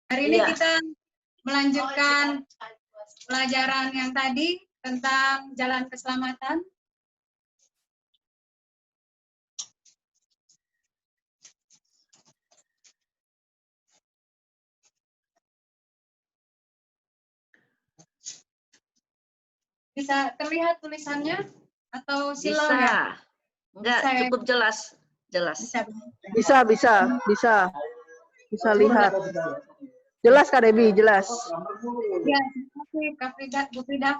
Hari ini Iya. kita melanjutkan pelajaran yang tadi tentang jalan keselamatan. Bisa terlihat tulisannya atau silau Bisa. ya? Enggak, Bisa ya? cukup jelas. Jelas. Bisa lihat. Jelas Kak Debi, jelas. Ya, terima kasih Kak Frida, Bu Frida.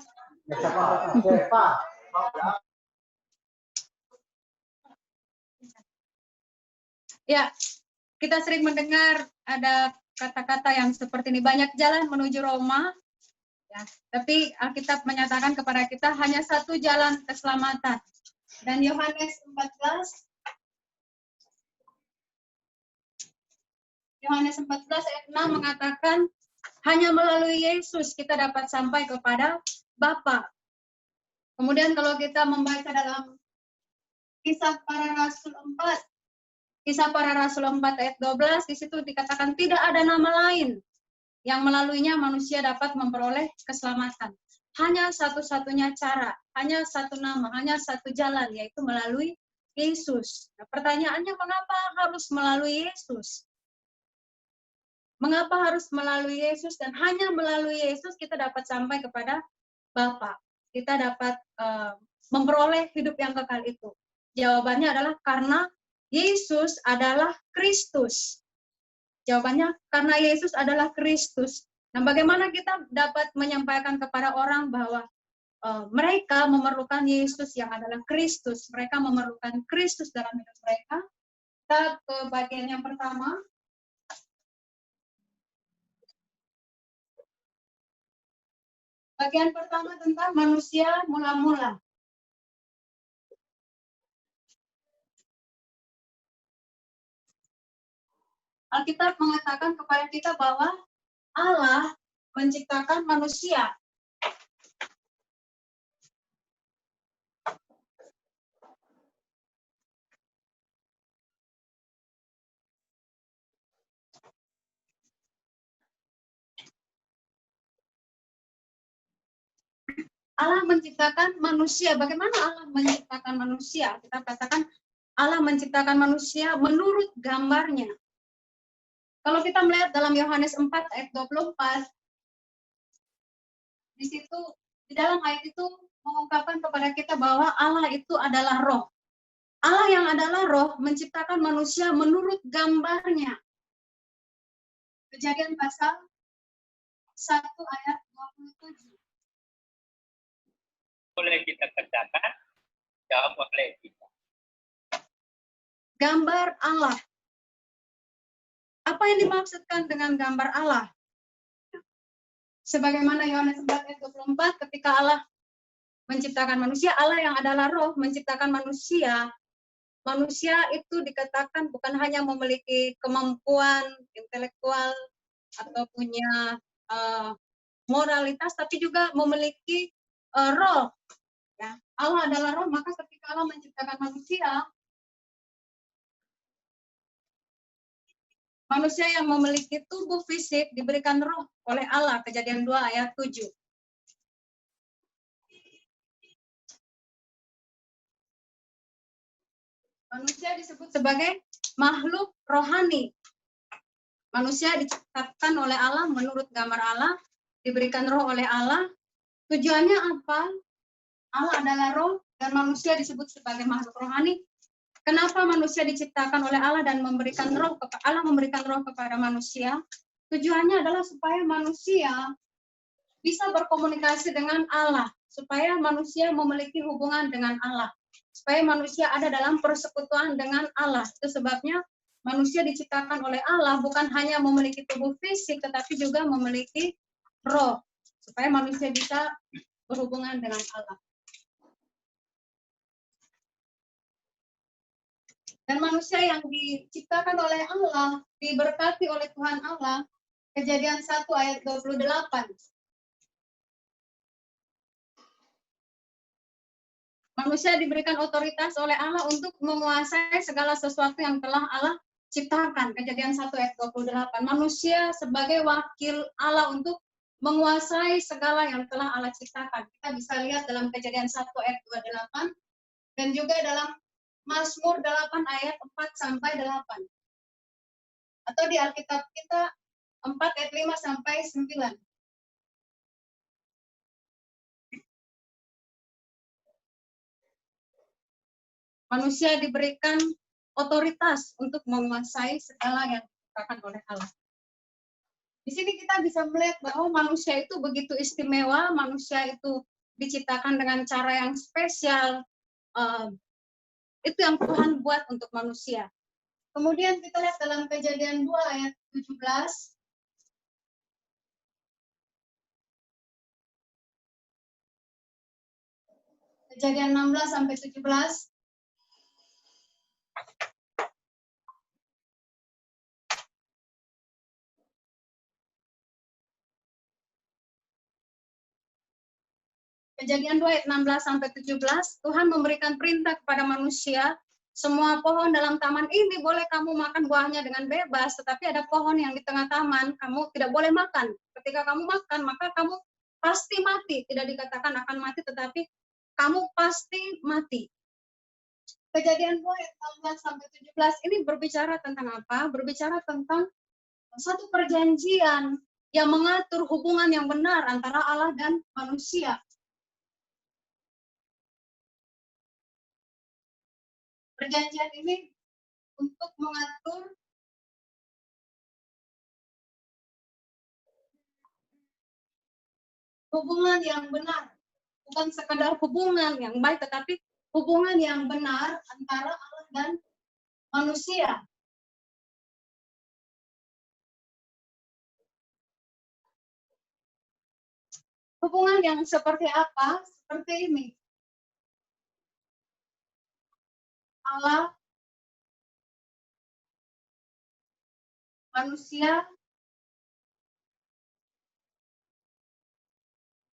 Ya, kita sering mendengar ada kata-kata yang seperti ini, banyak jalan menuju Roma, ya, tapi Alkitab menyatakan kepada kita hanya satu jalan keselamatan. Dan Yohanes 14 ayat 6 mengatakan hanya melalui Yesus kita dapat sampai kepada Bapa. Kemudian kalau kita membaca dalam Kisah Para Rasul 4 ayat 12, di situ dikatakan tidak ada nama lain yang melaluinya manusia dapat memperoleh keselamatan. Hanya satu-satunya cara, hanya satu nama, hanya satu jalan, yaitu melalui Yesus. Nah, pertanyaannya, mengapa harus melalui Yesus? Mengapa harus melalui Yesus? Dan hanya melalui Yesus kita dapat sampai kepada Bapa. Kita dapat memperoleh hidup yang kekal itu. Jawabannya adalah karena Yesus adalah Kristus. Jawabannya karena Yesus adalah Kristus. Nah, bagaimana kita dapat menyampaikan kepada orang bahwa mereka memerlukan Yesus yang adalah Kristus. Mereka memerlukan Kristus dalam hidup mereka. Kita ke bagian yang pertama. Bagian pertama tentang manusia mula-mula. Alkitab mengatakan kepada kita bahwa Allah menciptakan manusia. Allah menciptakan manusia. Bagaimana Allah menciptakan manusia? Kita katakan Allah menciptakan manusia menurut gambarnya. Kalau kita melihat dalam Yohanes 4 ayat 24, di situ, di dalam ayat itu mengungkapkan kepada kita bahwa Allah itu adalah roh. Allah yang adalah roh menciptakan manusia menurut gambarnya. Kejadian pasal 1 ayat 27. Boleh kita kerjakan, jawab oleh kita. Gambar Allah. Apa yang dimaksudkan dengan gambar Allah? Sebagaimana Yohanes 4 ayat 24, ketika Allah menciptakan manusia, Allah yang adalah roh menciptakan manusia. Manusia itu dikatakan bukan hanya memiliki kemampuan intelektual atau punya moralitas, tapi juga memiliki roh. Ya, Allah adalah roh, maka ketika Allah menciptakan manusia, manusia yang memiliki tubuh fisik diberikan roh oleh Allah, Kejadian 2 ayat 7. Manusia disebut sebagai makhluk rohani. Manusia diciptakan oleh Allah menurut gambar Allah, diberikan roh oleh Allah. Tujuannya apa? Allah adalah roh dan manusia disebut sebagai makhluk rohani. Kenapa manusia diciptakan oleh Allah dan Allah memberikan roh kepada manusia? Tujuannya adalah supaya manusia bisa berkomunikasi dengan Allah, supaya manusia memiliki hubungan dengan Allah, supaya manusia ada dalam persekutuan dengan Allah. Itu sebabnya manusia diciptakan oleh Allah bukan hanya memiliki tubuh fisik, tetapi juga memiliki roh, supaya manusia bisa berhubungan dengan Allah. Dan manusia yang diciptakan oleh Allah, diberkati oleh Tuhan Allah, Kejadian 1 ayat 28. Manusia diberikan otoritas oleh Allah untuk menguasai segala sesuatu yang telah Allah diciptakan, Kejadian 1 ayat 28. Manusia sebagai wakil Allah untuk menguasai segala yang telah Allah ciptakan. Kita bisa lihat dalam Kejadian 1 ayat 28 dan juga dalam Mazmur 8 ayat 4 sampai 8. Atau di Alkitab kita 4 ayat 5 sampai 9. Manusia diberikan otoritas untuk menguasai segala yang diciptakan oleh Allah. Di sini kita bisa melihat bahwa manusia itu begitu istimewa, manusia itu diciptakan dengan cara yang spesial. Itu yang Tuhan buat untuk manusia. Kemudian kita lihat dalam Kejadian 2 ayat 17. Kejadian 16 sampai 17. Kejadian 2 ayat 16 sampai 17, Tuhan memberikan perintah kepada manusia, semua pohon dalam taman ini boleh kamu makan buahnya dengan bebas, tetapi ada pohon yang di tengah taman kamu tidak boleh makan. Ketika kamu makan, maka kamu pasti mati. Tidak dikatakan akan mati, tetapi kamu pasti mati. Kejadian 2 ayat 16 sampai 17 ini berbicara tentang apa? Berbicara tentang satu perjanjian yang mengatur hubungan yang benar antara Allah dan manusia. Perjanjian ini untuk mengatur hubungan yang benar. Bukan sekadar hubungan yang baik, tetapi hubungan yang benar antara Allah dan manusia. Hubungan yang seperti apa? Seperti ini. Allah, manusia,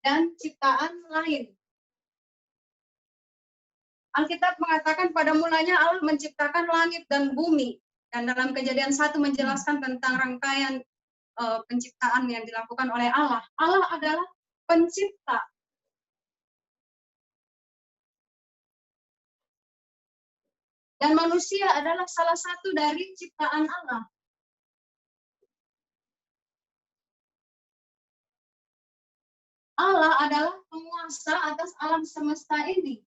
dan ciptaan lain. Alkitab mengatakan pada mulanya Allah menciptakan langit dan bumi. Dan dalam Kejadian 1 menjelaskan tentang rangkaian penciptaan yang dilakukan oleh Allah. Allah adalah pencipta. Dan manusia adalah salah satu dari ciptaan Allah. Allah adalah penguasa atas alam semesta ini.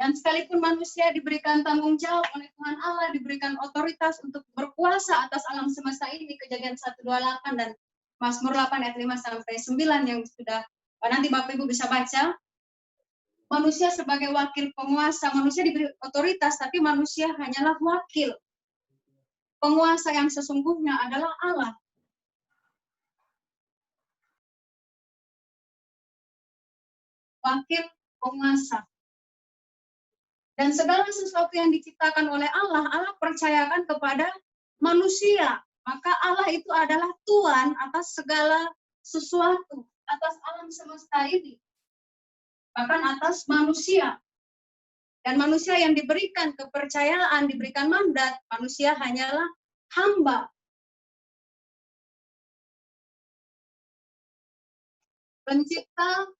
Dan sekalipun manusia diberikan tanggung jawab oleh Tuhan Allah, diberikan otoritas untuk berkuasa atas alam semesta ini, Kejadian 1:28 dan Mazmur 8 ayat 5 sampai 9 yang sudah nanti Bapak Ibu bisa baca. Manusia sebagai wakil penguasa, manusia diberi otoritas, tapi manusia hanyalah wakil. Penguasa yang sesungguhnya adalah Allah. Wakil penguasa. Dan segala sesuatu yang diciptakan oleh Allah, Allah percayakan kepada manusia. Maka Allah itu adalah Tuhan atas segala sesuatu, atas alam semesta ini. Bahkan atas manusia. Dan manusia yang diberikan kepercayaan, diberikan mandat, manusia hanyalah hamba. Pencipta,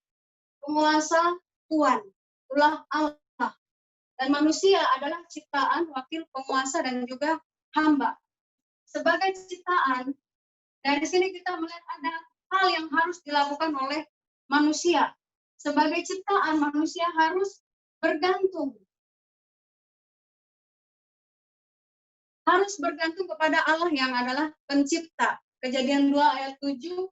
penguasa, Tuhan. Itulah Allah. Dan manusia adalah ciptaan, wakil penguasa, dan juga hamba. Sebagai ciptaan, dari sini kita melihat ada hal yang harus dilakukan oleh manusia. Sebagai ciptaan, manusia harus bergantung. Harus bergantung kepada Allah yang adalah pencipta. Kejadian 2 ayat 7,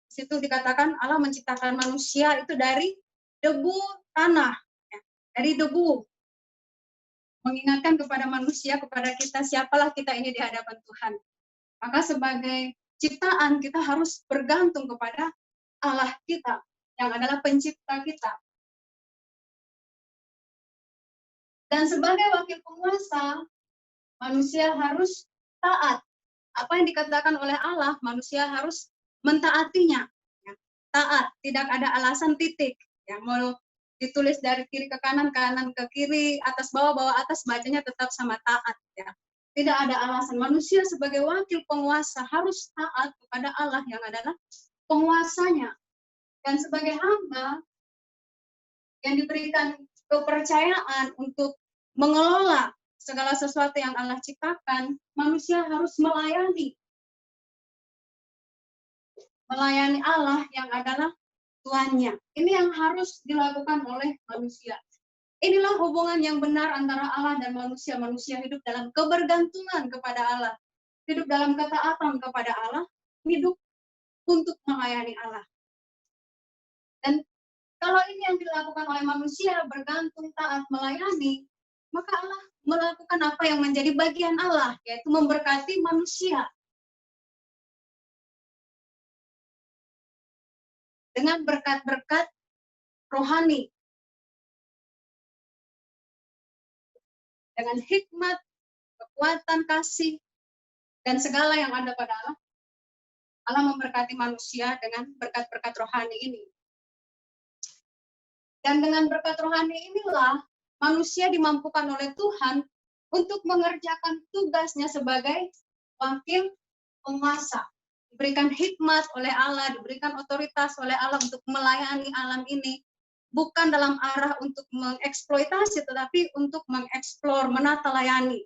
situ dikatakan Allah menciptakan manusia itu dari debu tanah. Dari debu. Mengingatkan kepada manusia, kepada kita, siapalah kita ini di hadapan Tuhan. Maka sebagai ciptaan, kita harus bergantung kepada Allah kita, yang adalah pencipta kita. Dan sebagai wakil penguasa, manusia harus taat. Apa yang dikatakan oleh Allah, manusia harus mentaatinya. Taat, tidak ada alasan titik. Mau ditulis dari kiri ke kanan, kanan ke kiri, atas bawah, bawah atas, bacanya tetap sama taat ya. Tidak ada alasan manusia sebagai wakil penguasa harus taat kepada Allah yang adalah penguasanya. Dan sebagai hamba yang diberikan kepercayaan untuk mengelola segala sesuatu yang Allah ciptakan, manusia harus melayani Allah yang adalah Tuannya. Ini yang harus dilakukan oleh manusia. Inilah hubungan yang benar antara Allah dan manusia. Manusia hidup dalam kebergantungan kepada Allah, hidup dalam ketaatan kepada Allah, hidup untuk melayani Allah. Dan kalau ini yang dilakukan oleh manusia, bergantung, taat, melayani, maka Allah melakukan apa yang menjadi bagian Allah, yaitu memberkati manusia. Dengan berkat-berkat rohani. Dengan hikmat, kekuatan, kasih, dan segala yang ada pada Allah. Allah memberkati manusia dengan berkat-berkat rohani ini. Dan dengan berkat rohani inilah manusia dimampukan oleh Tuhan untuk mengerjakan tugasnya sebagai wakil penguasa. Diberikan hikmat oleh Allah, diberikan otoritas oleh Allah untuk melayani alam ini. Bukan dalam arah untuk mengeksploitasi, tetapi untuk mengeksplor, menata layani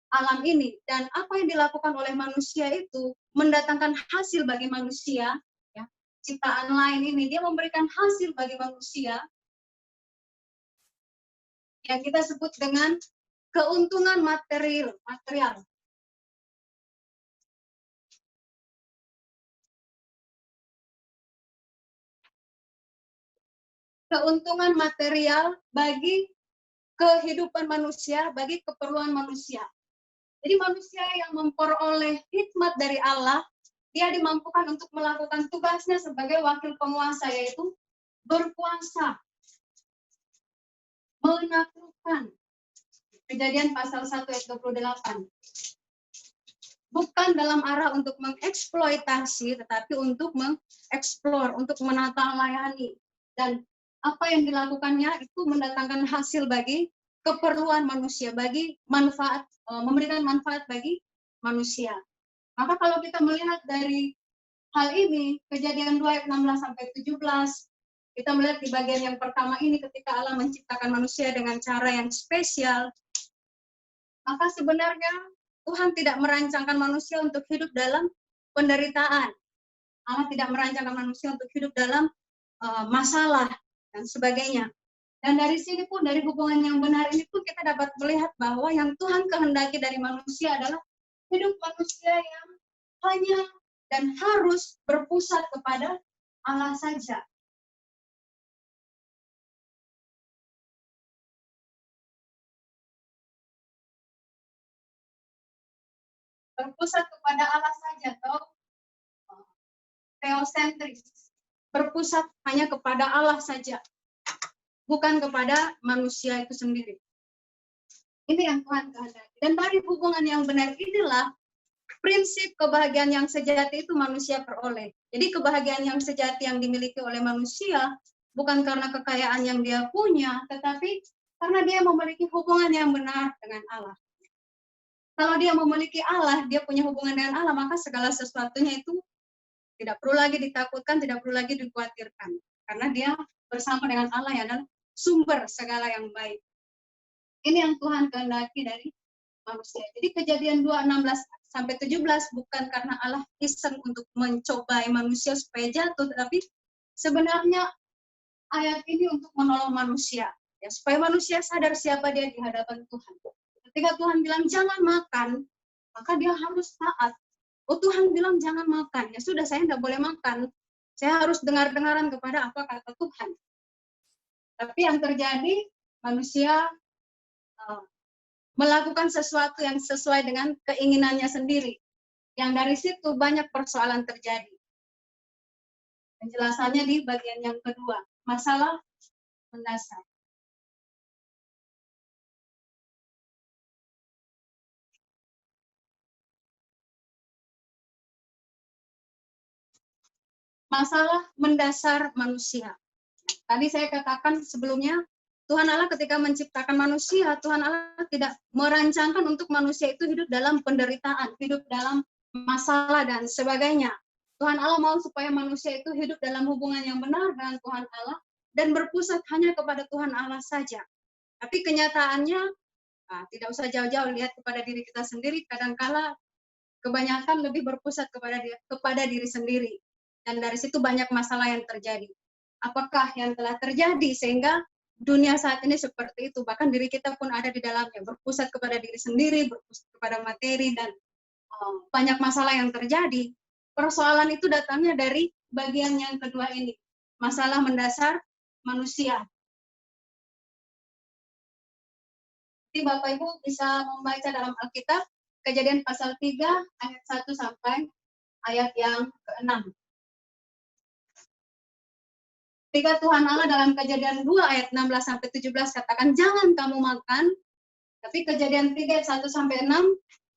alam ini. Dan apa yang dilakukan oleh manusia itu mendatangkan hasil bagi manusia. Ya, ciptaan lain ini, dia memberikan hasil bagi manusia yang kita sebut dengan keuntungan material. Keuntungan material bagi kehidupan manusia, bagi keperluan manusia. Jadi manusia yang memperoleh hikmat dari Allah, dia dimampukan untuk melakukan tugasnya sebagai wakil penguasa, yaitu berkuasa, menaklukkan. Kejadian pasal 1 ayat 28. Bukan dalam arah untuk mengeksploitasi, tetapi untuk mengeksplor, untuk menata layani. Dan apa yang dilakukannya itu mendatangkan hasil bagi keperluan manusia, bagi manfaat, memberikan manfaat bagi manusia. Maka kalau kita melihat dari hal ini, Kejadian 2 ayat 16 sampai 17, kita melihat di bagian yang pertama ini ketika Allah menciptakan manusia dengan cara yang spesial, maka sebenarnya Tuhan tidak merancangkan manusia untuk hidup dalam penderitaan. Allah tidak merancangkan manusia untuk hidup dalam masalah dan sebagainya. Dan dari sini pun, dari hubungan yang benar ini pun kita dapat melihat bahwa yang Tuhan kehendaki dari manusia adalah hidup manusia yang hanya dan harus berpusat kepada Allah saja. Berpusat kepada Allah saja, atau theosentris. Berpusat hanya kepada Allah saja, bukan kepada manusia itu sendiri. Ini yang Tuhan kehendaki. Dan dari hubungan yang benar inilah prinsip kebahagiaan yang sejati itu manusia peroleh. Jadi kebahagiaan yang sejati yang dimiliki oleh manusia bukan karena kekayaan yang dia punya, tetapi karena dia memiliki hubungan yang benar dengan Allah. Kalau dia memiliki Allah, dia punya hubungan dengan Allah, maka segala sesuatunya itu tidak perlu lagi ditakutkan, tidak perlu lagi dikhawatirkan. Karena dia bersama dengan Allah yang adalah sumber segala yang baik. Ini yang Tuhan kehendaki dari manusia. Jadi Kejadian 2:16 sampai 17 bukan karena Allah iseng untuk mencobai manusia supaya jatuh, tetapi sebenarnya ayat ini untuk menolong manusia, ya, supaya manusia sadar siapa dia di hadapan Tuhan. Ketika Tuhan bilang jangan makan, maka dia harus taat. Oh, Tuhan bilang jangan makan, ya sudah, saya tidak boleh makan. Saya harus dengar-dengaran kepada apa kata Tuhan. Tapi yang terjadi, manusia melakukan sesuatu yang sesuai dengan keinginannya sendiri. Yang dari situ banyak persoalan terjadi. Penjelasannya di bagian yang kedua, masalah mendasar. Masalah mendasar manusia. Tadi saya katakan sebelumnya, Tuhan Allah ketika menciptakan manusia, Tuhan Allah tidak merancangkan untuk manusia itu hidup dalam penderitaan, hidup dalam masalah dan sebagainya. Tuhan Allah mau supaya manusia itu hidup dalam hubungan yang benar dengan Tuhan Allah dan berpusat hanya kepada Tuhan Allah saja. Tapi kenyataannya, tidak usah jauh-jauh, lihat kepada diri kita sendiri, kadangkala kebanyakan lebih berpusat kepada diri sendiri. Dan dari situ banyak masalah yang terjadi. Apakah yang telah terjadi sehingga dunia saat ini seperti itu? Bahkan diri kita pun ada di dalamnya, berpusat kepada diri sendiri, berpusat kepada materi, dan banyak masalah yang terjadi. Persoalan itu datangnya dari bagian yang kedua ini, masalah mendasar manusia. Jadi Bapak Ibu bisa membaca dalam Alkitab, Kejadian pasal 3 ayat 1 sampai ayat yang ke-6. Ketika Tuhan Allah dalam Kejadian 2 ayat 16 sampai 17 katakan jangan kamu makan, tapi Kejadian 3 ayat 1 sampai 6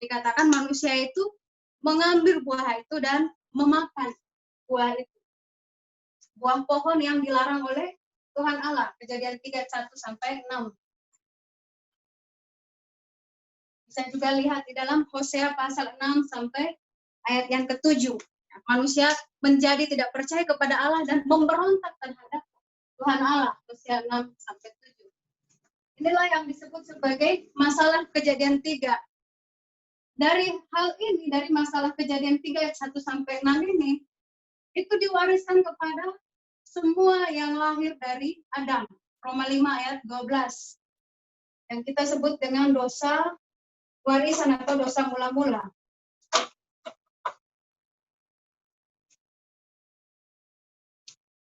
dikatakan manusia itu mengambil buah itu dan memakan buah itu. Buah pohon yang dilarang oleh Tuhan Allah. Kejadian 3 ayat 1 sampai 6. Bisa juga lihat di dalam Hosea pasal 6 sampai ayat yang ke-7. Manusia menjadi tidak percaya kepada Allah dan memberontak terhadap Tuhan Allah. Hosea 6 sampai 7. Inilah yang disebut sebagai masalah Kejadian 3. Dari hal ini, dari masalah Kejadian 3 ayat 1 sampai 6 ini, itu diwariskan kepada semua yang lahir dari Adam. Roma 5 ayat 12. Yang kita sebut dengan dosa warisan atau dosa mula-mula.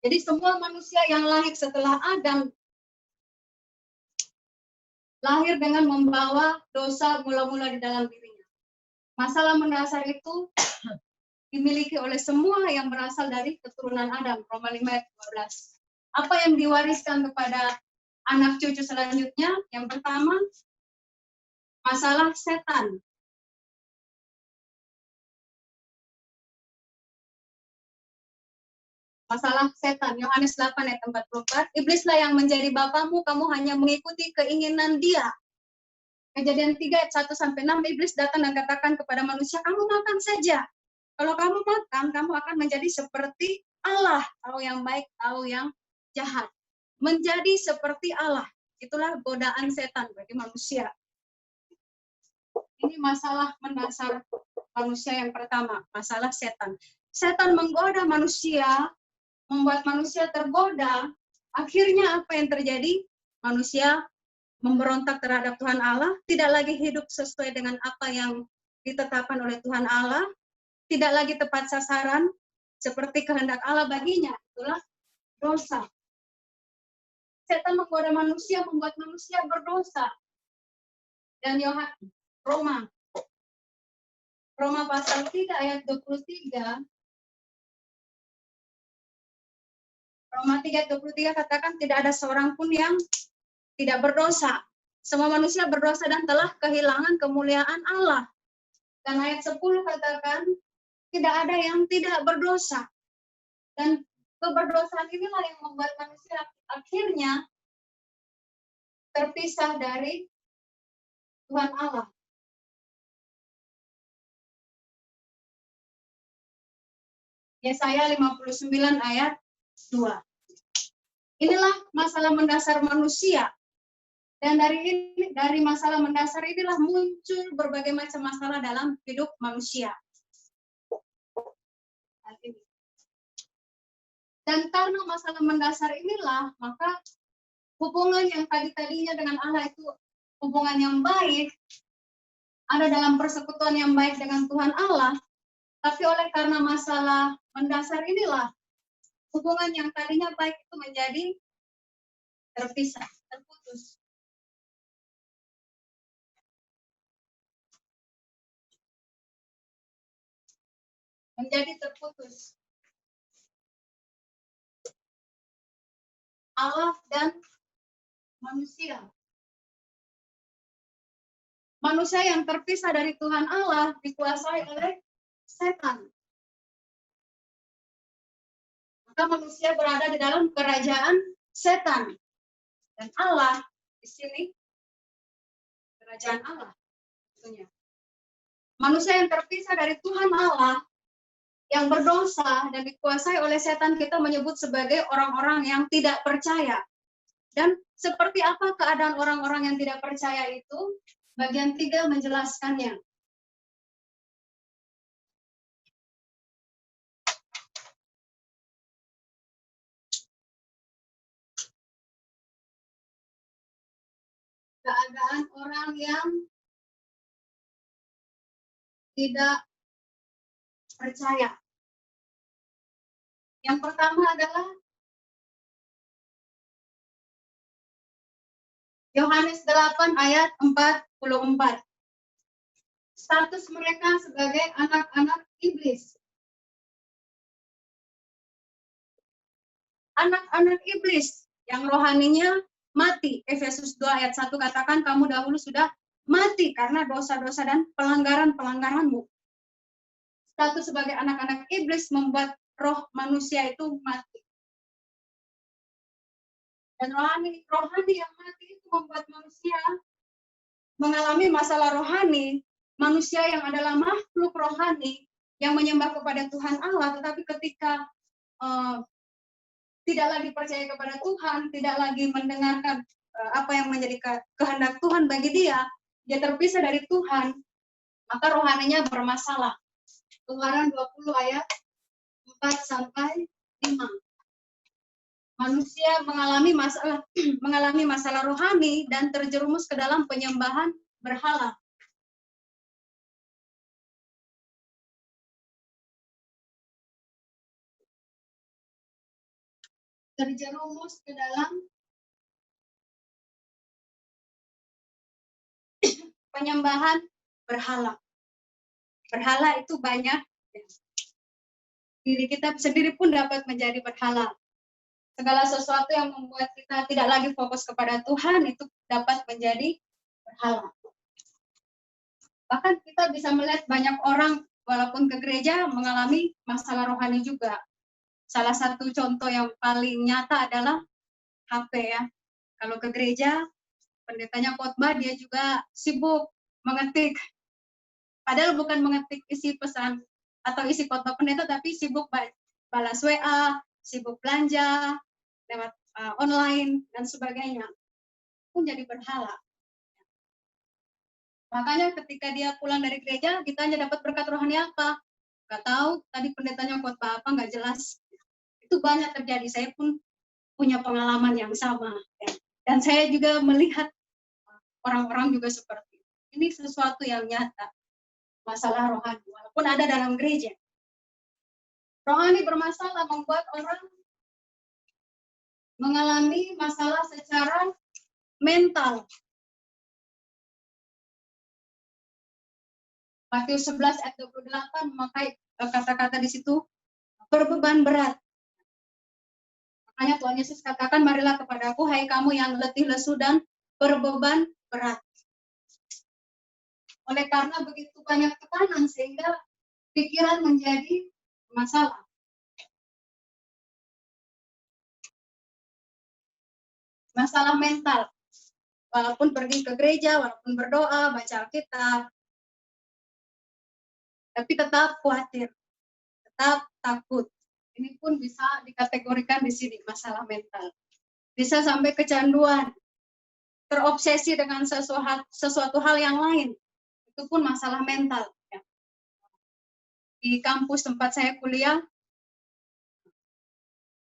Jadi semua manusia yang lahir setelah Adam lahir dengan membawa dosa mula-mula di dalam dirinya. Masalah mendasar itu dimiliki oleh semua yang berasal dari keturunan Adam. Roma 5 ayat 12. Apa yang diwariskan kepada anak cucu selanjutnya? Yang pertama, masalah setan. Masalah setan, Yohanes 8 ayat 44. Iblislah yang menjadi bapamu, kamu hanya mengikuti keinginan dia. Kejadian 3 ayat 1 sampai 6, iblis datang dan katakan kepada manusia, kamu makan saja. Kalau kamu makan, kamu akan menjadi seperti Allah. Tahu yang baik, tahu yang jahat. Menjadi seperti Allah. Itulah godaan setan bagi manusia. Ini masalah mendasar manusia yang pertama, masalah setan. Setan menggoda manusia, membuat manusia tergoda. Akhirnya apa yang terjadi? Manusia memberontak terhadap Tuhan Allah, tidak lagi hidup sesuai dengan apa yang ditetapkan oleh Tuhan Allah, tidak lagi tepat sasaran seperti kehendak Allah baginya. Itulah dosa. Setan menggoda manusia, membuat manusia berdosa. Dan Roma pasal 3 ayat 23. Roma 3 ayat 23 katakan tidak ada seorang pun yang tidak berdosa. Semua manusia berdosa dan telah kehilangan kemuliaan Allah. Dan ayat 10 katakan tidak ada yang tidak berdosa. Dan keberdosaan inilah yang membuat manusia akhirnya terpisah dari Tuhan Allah. Yesaya 59 ayat 2. Inilah masalah mendasar manusia. Dan dari masalah mendasar inilah muncul berbagai macam masalah dalam hidup manusia. Dan karena masalah mendasar inilah, maka hubungan yang tadinya dengan Allah itu hubungan yang baik, ada dalam persekutuan yang baik dengan Tuhan Allah, tapi oleh karena masalah mendasar inilah, hubungan yang tadinya baik itu menjadi terpisah, terputus. Menjadi terputus. Allah dan manusia. Manusia yang terpisah dari Tuhan Allah dikuasai oleh setan. Maka manusia berada di dalam kerajaan setan. Dan Allah di sini kerajaan Allah tentunya. Manusia yang terpisah dari Tuhan Allah, yang berdosa dan dikuasai oleh setan, kita menyebut sebagai orang-orang yang tidak percaya. Dan seperti apa keadaan orang-orang yang tidak percaya itu? Bagian 3 menjelaskannya. Keadaan orang yang tidak percaya. Yang pertama adalah Yohanes 8 ayat 44. Status mereka sebagai anak-anak iblis. Anak-anak iblis yang rohaninya mati. Efesus 2 ayat 1 katakan kamu dahulu sudah mati karena dosa-dosa dan pelanggaran-pelanggaranmu. Status sebagai anak-anak iblis membuat roh manusia itu mati. Dan rohani yang mati itu membuat manusia mengalami masalah rohani. Manusia yang adalah makhluk rohani yang menyembah kepada Tuhan Allah, tetapi ketika tidak lagi percaya kepada Tuhan, tidak lagi mendengarkan apa yang menjadi kehendak Tuhan bagi dia terpisah dari Tuhan, maka rohaninya bermasalah. Keluaran 20 ayat 4 sampai 5. Manusia mengalami masalah rohani dan terjerumus ke dalam penyembahan berhala. Terjerumus ke dalam penyembahan berhala. Berhala itu banyak. Diri kita sendiri pun dapat menjadi berhala. Segala sesuatu yang membuat kita tidak lagi fokus kepada Tuhan itu dapat menjadi berhala. Bahkan kita bisa melihat banyak orang walaupun ke gereja mengalami masalah rohani juga. Salah satu contoh yang paling nyata adalah HP ya. Kalau ke gereja, pendetanya khotbah, dia juga sibuk mengetik. Padahal bukan mengetik isi pesan atau isi khotbah pendeta, tapi sibuk balas WA, sibuk belanja lewat online dan sebagainya. Pun jadi berhala. Makanya ketika dia pulang dari gereja, kita hanya dapat berkat rohani apa? Nggak tahu, tadi pendetanya khotbah apa, nggak jelas. Itu banyak terjadi. Saya pun punya pengalaman yang sama. Ya. Dan saya juga melihat orang-orang juga seperti itu. Ini sesuatu yang nyata. Masalah rohani, walaupun ada dalam gereja. Rohani bermasalah membuat orang mengalami masalah secara mental. Matius 11 ayat 28 memakai kata-kata di situ berbeban berat. Makanya Tuhan Yesus katakan, marilah kepadaku hai kamu yang letih lesu dan berbeban berat. Oleh karena begitu banyak tekanan sehingga pikiran menjadi masalah. Masalah mental. Walaupun pergi ke gereja, walaupun berdoa, baca Alkitab, tapi tetap khawatir, tetap takut. Ini pun bisa dikategorikan di sini masalah mental. Bisa sampai kecanduan, terobsesi dengan sesuatu hal yang lain. Itu pun masalah mental. Ya. Di kampus tempat saya kuliah,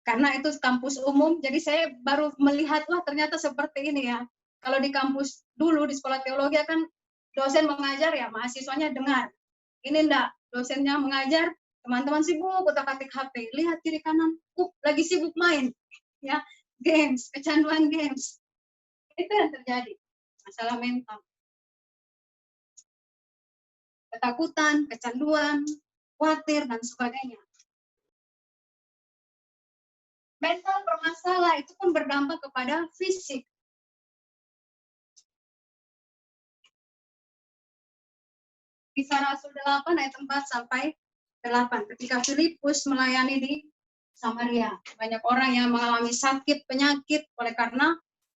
karena itu kampus umum, jadi saya baru melihat, wah ternyata seperti ini ya. Kalau di kampus dulu, di sekolah teologi kan dosen mengajar ya, mahasiswanya dengar. Ini enggak, dosennya mengajar, teman-teman sibuk utak-atik HP, lihat kiri kanan, lagi sibuk main, ya, games, kecanduan games. Itu yang terjadi, masalah mental. Ketakutan, kecanduan, khawatir, dan sebagainya. Mental bermasalah itu pun berdampak kepada fisik. Kisah Rasul 8 ayat 4 sampai 8. Ketika Filipus melayani di Samaria. Banyak orang yang mengalami sakit, penyakit oleh karena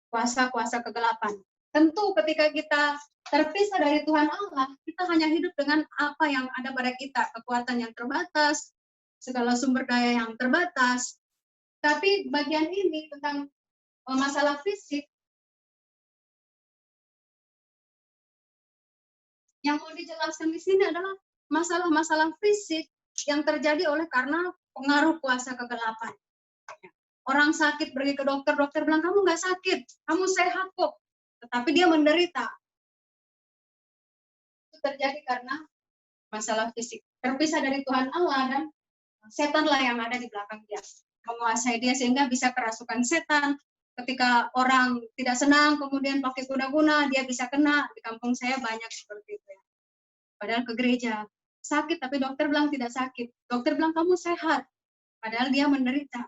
kuasa-kuasa kegelapan. Tentu ketika kita terpisah dari Tuhan Allah, kita hanya hidup dengan apa yang ada pada kita, kekuatan yang terbatas, segala sumber daya yang terbatas. Tapi bagian ini tentang masalah fisik, yang mau dijelaskan di sini adalah masalah-masalah fisik yang terjadi oleh karena pengaruh kuasa kegelapan. Orang sakit pergi ke dokter, dokter bilang kamu nggak sakit, kamu sehat kok. Tetapi dia menderita. Itu terjadi karena masalah fisik. Terpisah dari Tuhan Allah dan setanlah yang ada di belakang dia. Menguasai dia sehingga bisa kerasukan setan. Ketika orang tidak senang, kemudian pakai guna-guna, dia bisa kena. Di kampung saya banyak seperti itu. Padahal ke gereja. Sakit, tapi dokter bilang tidak sakit. Dokter bilang kamu sehat. Padahal dia menderita.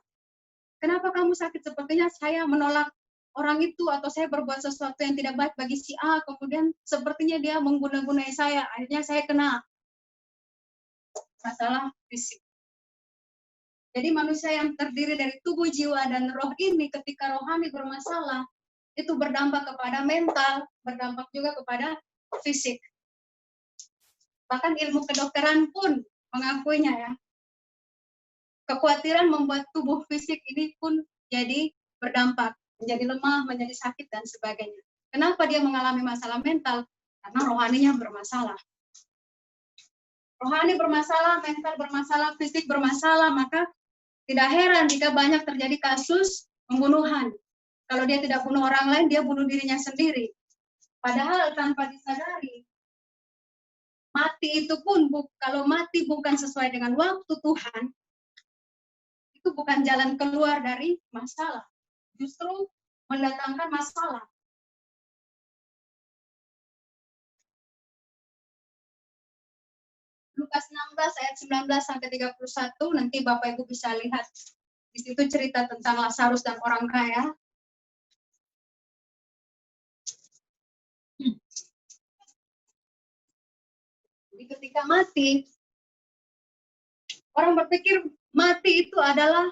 Kenapa kamu sakit? Sepertinya saya menolak orang itu atau saya berbuat sesuatu yang tidak baik bagi si A, kemudian sepertinya dia mengguna-gunai saya, akhirnya saya kena masalah fisik. Jadi manusia yang terdiri dari tubuh, jiwa, dan roh ini ketika rohani bermasalah, itu berdampak kepada mental, berdampak juga kepada fisik. Bahkan ilmu kedokteran pun mengakuinya ya. Kekhawatiran membuat tubuh fisik ini pun jadi berdampak, menjadi lemah, menjadi sakit, dan sebagainya. Kenapa dia mengalami masalah mental? Karena rohaninya bermasalah. Rohani bermasalah, mental bermasalah, fisik bermasalah, maka tidak heran jika banyak terjadi kasus pembunuhan. Kalau dia tidak bunuh orang lain, dia bunuh dirinya sendiri. Padahal tanpa disadari, mati itu pun, kalau mati bukan sesuai dengan waktu Tuhan, itu bukan jalan keluar dari masalah. Justru mendatangkan masalah. Lukas 16 ayat 19 sampai 31, nanti Bapak Ibu bisa lihat. Di situ cerita tentang Lazarus dan orang kaya. Jadi ketika mati, orang berpikir mati itu adalah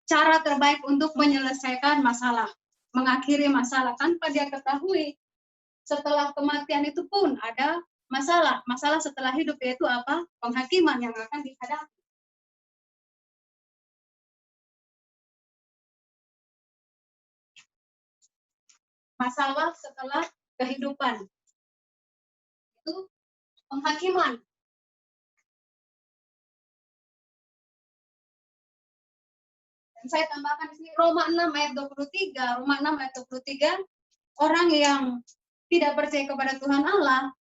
cara terbaik untuk menyelesaikan masalah, mengakhiri masalah, tanpa dia ketahui setelah kematian itu pun ada masalah. Masalah setelah hidup yaitu apa? Penghakiman yang akan dihadapi. Masalah setelah kehidupan itu penghakiman. Dan saya tambahkan di sini Roma 6 ayat 23. Roma 6 ayat 23, orang yang tidak percaya kepada Tuhan Allah,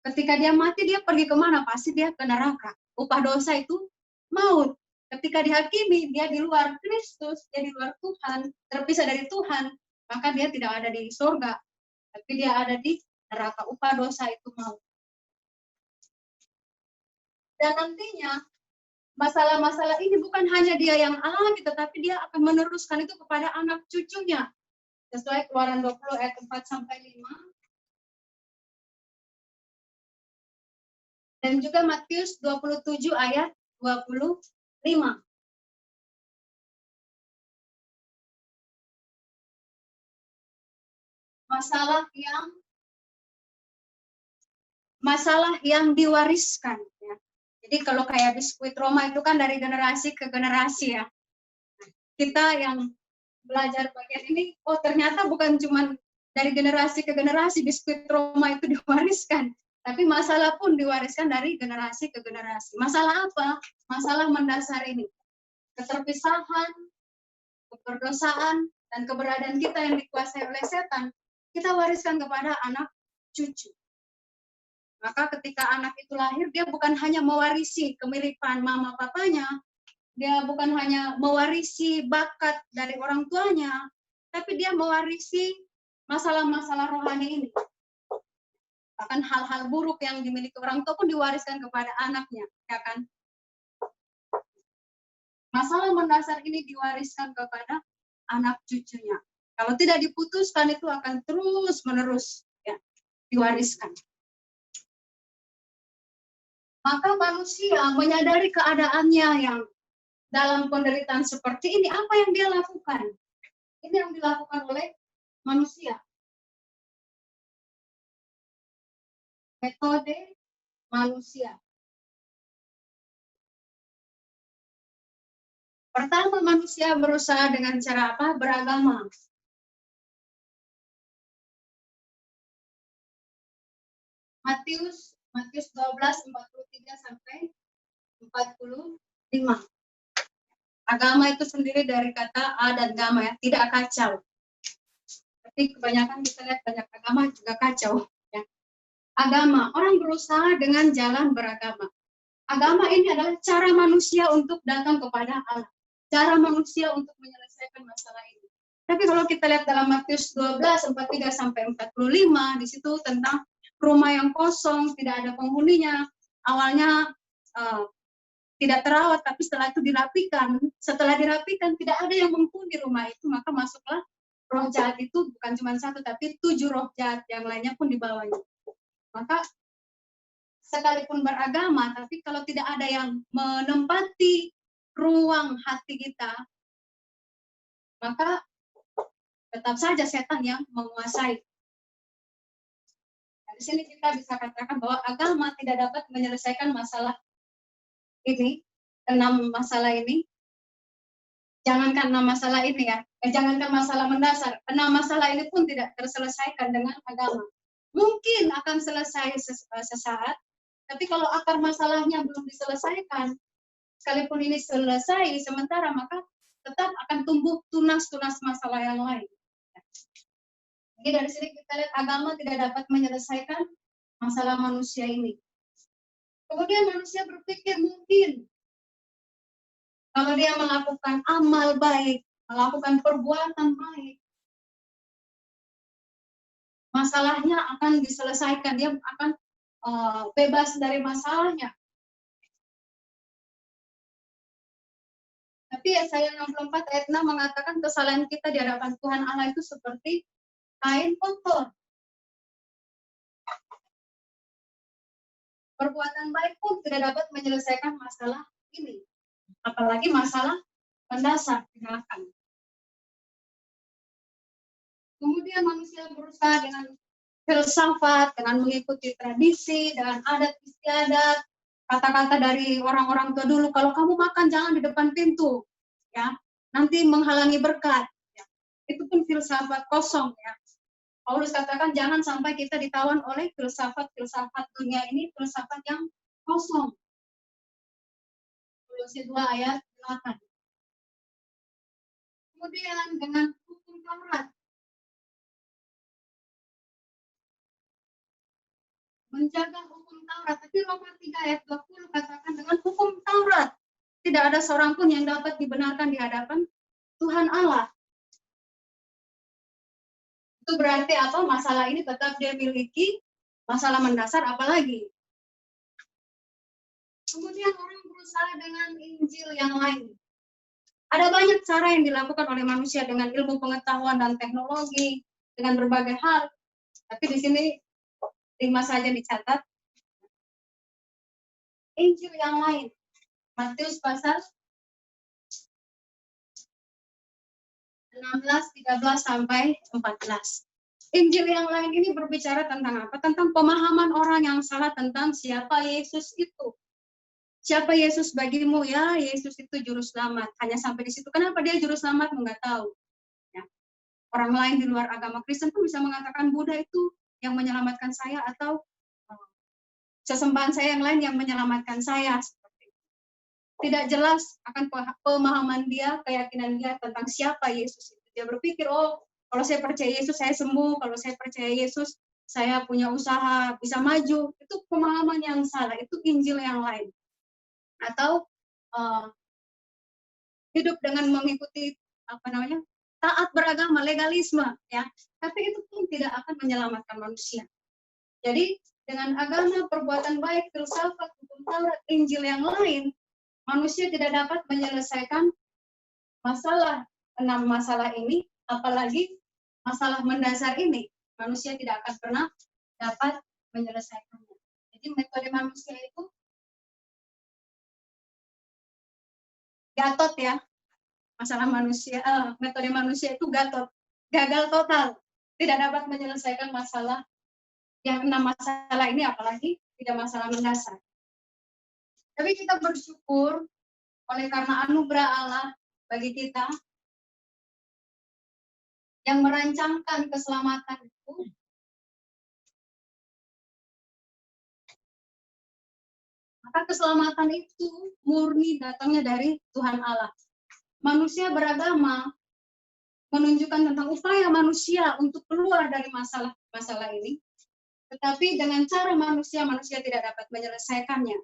ketika dia mati, dia pergi kemana? Pasti dia ke neraka. Upah dosa itu maut. Ketika dihakimi, dia di luar Kristus, dia di luar Tuhan, terpisah dari Tuhan, maka dia tidak ada di surga, tapi dia ada di neraka. Upah dosa itu maut. Dan nantinya, masalah-masalah ini bukan hanya dia yang alami, tetapi dia akan meneruskan itu kepada anak cucunya. Sesuai Keluaran 20 ayat 4-5. Dan juga Matius 27 ayat 25. Masalah yang diwariskan ya. Jadi kalau kayak biskuit Roma itu kan dari generasi ke generasi ya. Kita yang belajar bagian ini, oh ternyata bukan cuma dari generasi ke generasi biskuit Roma itu diwariskan, tapi masalah pun diwariskan dari generasi ke generasi. Masalah apa? Masalah mendasar ini. Keterpisahan, keperdosaan, dan keberadaan kita yang dikuasai oleh setan, kita wariskan kepada anak cucu. Maka ketika anak itu lahir, dia bukan hanya mewarisi kemiripan mama papanya, dia bukan hanya mewarisi bakat dari orang tuanya, tapi dia mewarisi masalah-masalah rohani ini. Bahkan hal-hal buruk yang dimiliki orang tua pun diwariskan kepada anaknya, ya kan? Masalah mendasar ini diwariskan kepada anak cucunya. Kalau tidak diputuskan itu akan terus-menerus ya, diwariskan. Maka manusia menyadari keadaannya yang dalam penderitaan seperti ini, apa yang dia lakukan? Ini yang dilakukan oleh manusia. Metode manusia. Pertama, manusia berusaha dengan cara apa? Beragama. Matius 12:43 sampai 45. Agama itu sendiri dari kata A dan gama ya, tidak kacau. Tapi kebanyakan kita lihat banyak agama juga kacau. Ya. Agama, orang berusaha dengan jalan beragama. Agama ini adalah cara manusia untuk datang kepada Allah. Cara manusia untuk menyelesaikan masalah ini. Tapi kalau kita lihat dalam Matius 12:43 sampai 45, di situ tentang rumah yang kosong, tidak ada penghuninya. Awalnya tidak terawat, tapi setelah itu dirapikan. Setelah dirapikan, tidak ada yang menghuni rumah itu, maka masuklah roh jahat itu, bukan cuma satu, tapi 7 roh jahat yang lainnya pun dibawanya. Maka sekalipun beragama, tapi kalau tidak ada yang menempati ruang hati kita, maka tetap saja setan yang menguasai. Di sini kita bisa katakan bahwa agama tidak dapat menyelesaikan masalah ini, 6 masalah ini. Jangankan 6 masalah ini ya, jangankan masalah mendasar, 6 masalah ini pun tidak terselesaikan dengan agama. Mungkin akan selesai sesaat, tapi kalau akar masalahnya belum diselesaikan, sekalipun ini selesai sementara, maka tetap akan tumbuh tunas-tunas masalah yang lain. Jadi dari sini kita lihat agama tidak dapat menyelesaikan masalah manusia ini. Kemudian manusia berpikir mungkin kalau dia melakukan amal baik, melakukan perbuatan baik, masalahnya akan diselesaikan, dia akan bebas dari masalahnya. Tapi Yesaya 64 ayat 6 mengatakan kesalahan kita di hadapan Tuhan Allah itu seperti kain kotor. Perbuatan baik pun tidak dapat menyelesaikan masalah ini. Apalagi masalah mendasar tidak akan. Kemudian manusia berusaha dengan filsafat, dengan mengikuti tradisi, dengan adat istiadat, kata-kata dari orang-orang tua dulu, kalau kamu makan jangan di depan pintu, ya, nanti menghalangi berkat. Ya. Itu pun filsafat kosong, ya. Paulus katakan jangan sampai kita ditawan oleh filsafat dunia ini, filsafat yang kosong. Kolose 2 ayat 8. Kemudian dengan hukum Taurat. Menjaga hukum Taurat. Tapi Roma 3 ayat 20 katakan dengan hukum Taurat. Tidak ada seorang pun yang dapat dibenarkan di hadapan Tuhan Allah. Itu berarti apa? Masalah ini tetap dia miliki, masalah mendasar apalagi. Kemudian orang berusaha dengan Injil yang lain. Ada banyak cara yang dilakukan oleh manusia dengan ilmu pengetahuan dan teknologi, dengan berbagai hal. Tapi di sini 5 saja dicatat. Injil yang lain. Matius pasal 16, 13 sampai 14. Injil yang lain ini berbicara tentang apa? Tentang pemahaman orang yang salah tentang siapa Yesus itu. Siapa Yesus bagimu? Ya, Yesus itu juru selamat. Hanya sampai di situ. Kenapa dia juru selamat? Enggak tahu. Ya. Orang lain di luar agama Kristen pun bisa mengatakan Buddha itu yang menyelamatkan saya, atau sesembahan saya yang lain yang menyelamatkan saya. Tidak jelas akan pemahaman dia, keyakinan dia tentang siapa Yesus itu. Dia berpikir, oh, kalau saya percaya Yesus, saya sembuh. Kalau saya percaya Yesus, saya punya usaha, bisa maju. Itu pemahaman yang salah. Itu Injil yang lain. Atau hidup dengan mengikuti taat beragama, legalisme, ya. Tapi itu pun tidak akan menyelamatkan manusia. Jadi dengan agama, perbuatan baik, filsafat, hukum Taurat, Injil yang lain, manusia tidak dapat menyelesaikan masalah 6 masalah ini, apalagi masalah mendasar ini. Manusia tidak akan pernah dapat menyelesaikannya. Jadi metode manusia itu gatot ya. Masalah manusia, metode manusia itu gatot. Gagal total. Tidak dapat menyelesaikan masalah. Yang 6 masalah ini apalagi tidak masalah mendasar. Tapi kita bersyukur oleh karena anugerah Allah bagi kita yang merancangkan keselamatan itu. Maka keselamatan itu murni datangnya dari Tuhan Allah. Manusia beragama menunjukkan tentang upaya manusia untuk keluar dari masalah ini. Tetapi dengan cara manusia tidak dapat menyelesaikannya.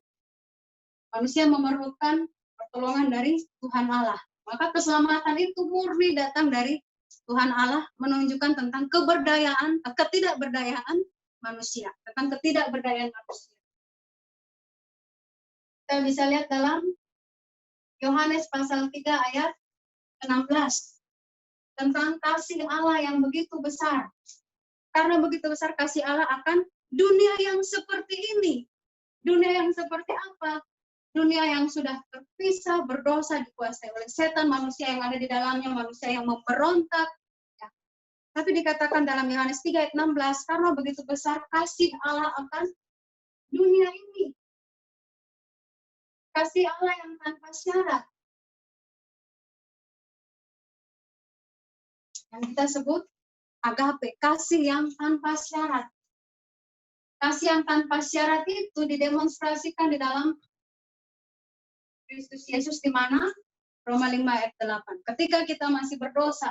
Manusia memerlukan pertolongan dari Tuhan Allah. Maka keselamatan itu murni datang dari Tuhan Allah, menunjukkan tentang ketidakberdayaan manusia. Tentang ketidakberdayaan manusia. Kita bisa lihat dalam Yohanes pasal 3 ayat 16. Tentang kasih Allah yang begitu besar. Karena begitu besar kasih Allah akan dunia yang seperti ini. Dunia yang seperti apa? Dunia yang sudah terpisah, berdosa, dikuasai oleh setan, manusia yang ada di dalamnya, manusia yang memberontak. Ya. Tapi dikatakan dalam Yohanes 3 ayat 16, karena begitu besar kasih Allah akan dunia ini. Kasih Allah yang tanpa syarat. Yang kita sebut agape, kasih yang tanpa syarat. Kasih yang tanpa syarat itu didemonstrasikan di dalam Kristus Yesus di mana? Roma 5 ayat 8. Ketika kita masih berdosa,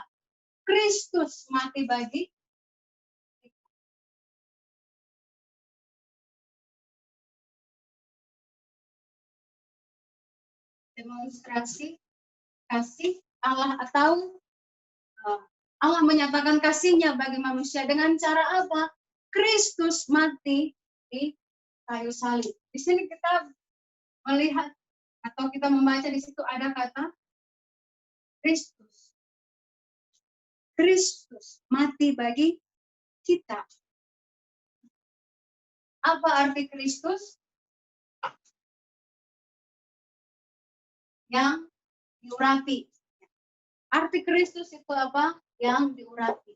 Kristus mati bagi kita. Demonstrasi kasih Allah atau Allah menyatakan kasih-Nya bagi manusia dengan cara apa? Kristus mati di kayu salib. Di sini kita melihat atau kita membaca di situ ada kata Kristus. Kristus mati bagi kita. Apa arti Kristus? Yang diurapi. Arti Kristus itu apa? Yang diurapi.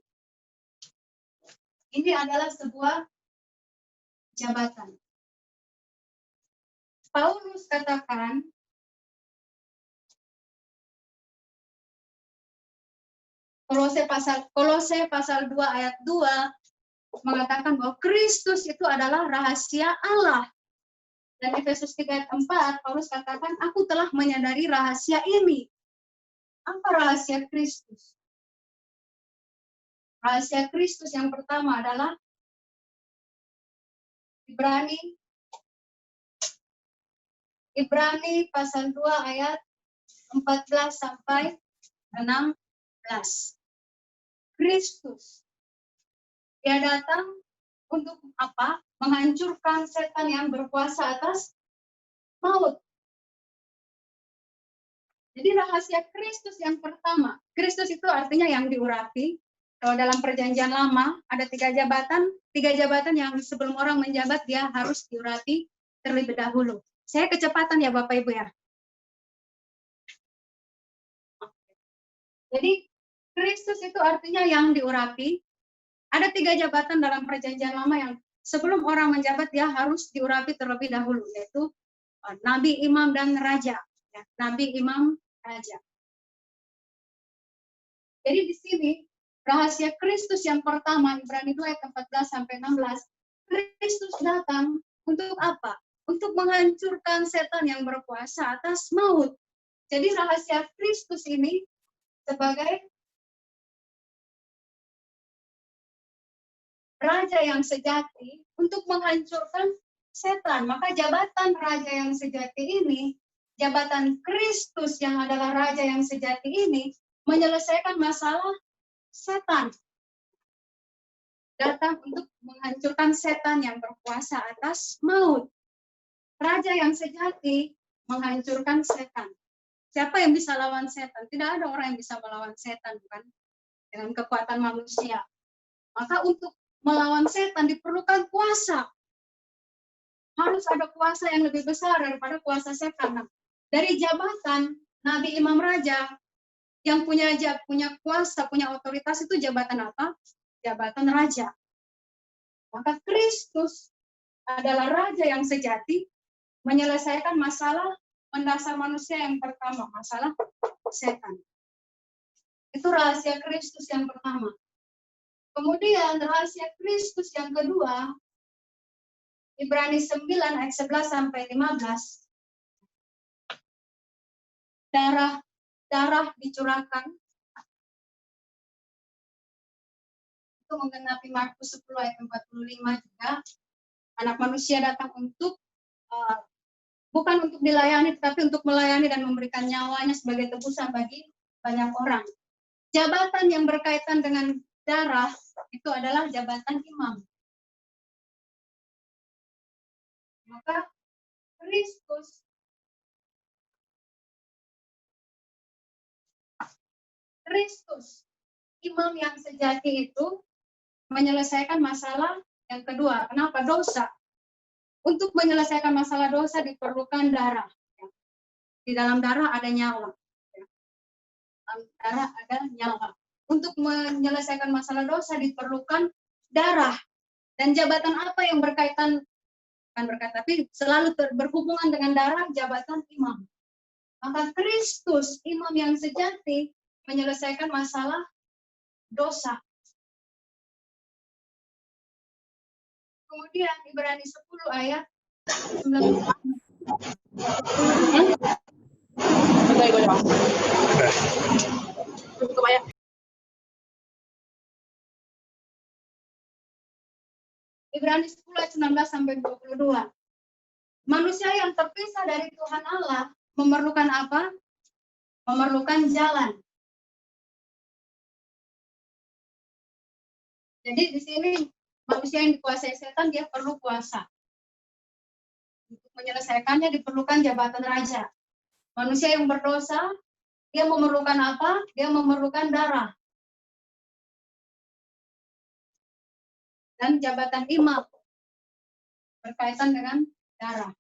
Ini adalah sebuah jabatan. Paulus katakan, Kolose pasal 2 ayat 2 mengatakan bahwa Kristus itu adalah rahasia Allah. Dan Efesus 3 ayat 4, Paulus katakan, aku telah menyadari rahasia ini. Apa rahasia Kristus? Rahasia Kristus yang pertama adalah Ibrani pasal 2 ayat 14 sampai 16. Kristus. Dia datang untuk apa? Menghancurkan setan yang berkuasa atas maut. Jadi rahasia Kristus yang pertama. Kristus itu artinya yang diurapi. Kalau dalam perjanjian lama ada 3 jabatan yang sebelum orang menjabat dia harus diurapi terlebih dahulu. Saya kecepatan ya Bapak Ibu ya. Jadi Kristus itu artinya yang diurapi. Ada 3 jabatan dalam perjanjian lama yang sebelum orang menjabat dia harus diurapi terlebih dahulu, yaitu nabi, imam, dan raja. Ya, nabi, imam, raja. Jadi di sini rahasia Kristus yang pertama, Ibrani 2 ayat 14 sampai 16, Kristus datang untuk apa? Untuk menghancurkan setan yang berkuasa atas maut. Jadi rahasia Kristus ini sebagai raja yang sejati untuk menghancurkan setan. Maka jabatan raja yang sejati ini, jabatan Kristus yang adalah raja yang sejati ini, menyelesaikan masalah setan. Datang untuk menghancurkan setan yang berkuasa atas maut. Raja yang sejati menghancurkan setan. Siapa yang bisa lawan setan? Tidak ada orang yang bisa melawan setan, bukan? Dengan kekuatan manusia. Maka untuk melawan setan diperlukan kuasa. Harus ada kuasa yang lebih besar daripada kuasa setan. Nah, dari jabatan nabi, imam, raja. Yang punya kuasa, punya otoritas itu jabatan apa? Jabatan raja. Maka Kristus adalah raja yang sejati, menyelesaikan masalah mendasar manusia yang pertama, masalah setan. Itu rahasia Kristus yang pertama. Kemudian rahasia Kristus yang kedua, Ibrani 9 ayat 11 sampai 15. Darah dicurahkan. Itu menggenapi Markus 10 ayat 45 juga. Anak manusia datang untuk bukan untuk dilayani, tetapi untuk melayani dan memberikan nyawanya sebagai tebusan bagi banyak orang. Jabatan yang berkaitan dengan darah itu adalah jabatan imam. Maka Kristus, imam yang sejati itu menyelesaikan masalah yang kedua. Kenapa? Dosa. Untuk menyelesaikan masalah dosa diperlukan darah. Di dalam darah ada nyawa. Dalam darah ada nyawa. Untuk menyelesaikan masalah dosa diperlukan darah. Dan jabatan apa yang berkaitan, bukan berkaitan, tapi selalu berhubungan dengan darah, jabatan imam. Maka Kristus, imam yang sejati, menyelesaikan masalah dosa. Kemudian Ibrani 10 ayat 19. Ibrani 10 ayat 19 sampai 22. Manusia yang terpisah dari Tuhan Allah memerlukan apa? Memerlukan jalan. Jadi di sini manusia yang dikuasai setan, dia perlu kuasa. Untuk menyelesaikannya diperlukan jabatan raja. Manusia yang berdosa, dia memerlukan apa? Dia memerlukan darah. Dan jabatan imam berkaitan dengan darah.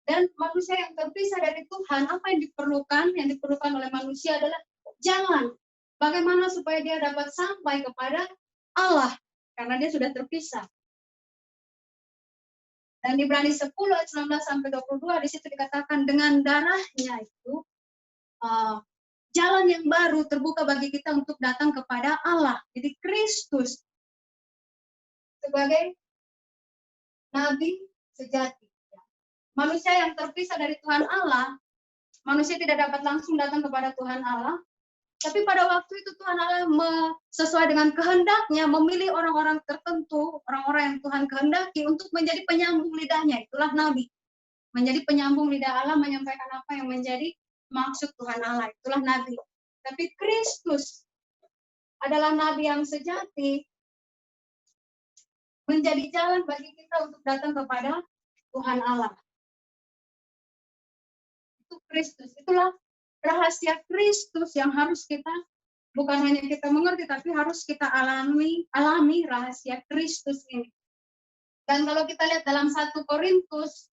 Dan manusia yang terpisah dari Tuhan, apa yang diperlukan? Yang diperlukan oleh manusia adalah jalan. Bagaimana supaya dia dapat sampai kepada Allah, karena dia sudah terpisah. Dan di Ibrani 10 ayat 19 sampai 22 di situ dikatakan dengan darahnya itu jalan yang baru terbuka bagi kita untuk datang kepada Allah. Jadi Kristus sebagai nabi sejati. Manusia yang terpisah dari Tuhan Allah, manusia tidak dapat langsung datang kepada Tuhan Allah. Tapi pada waktu itu Tuhan Allah sesuai dengan kehendaknya memilih orang-orang tertentu, orang-orang yang Tuhan kehendaki untuk menjadi penyambung lidahnya. Itulah nabi. Menjadi penyambung lidah Allah, menyampaikan apa yang menjadi maksud Tuhan Allah. Itulah nabi. Tapi Kristus adalah nabi yang sejati, menjadi jalan bagi kita untuk datang kepada Tuhan Allah. Itu Kristus. Itulah rahasia Kristus yang harus kita, bukan hanya kita mengerti, tapi harus kita alami rahasia Kristus ini. Dan kalau kita lihat dalam 1 Korintus,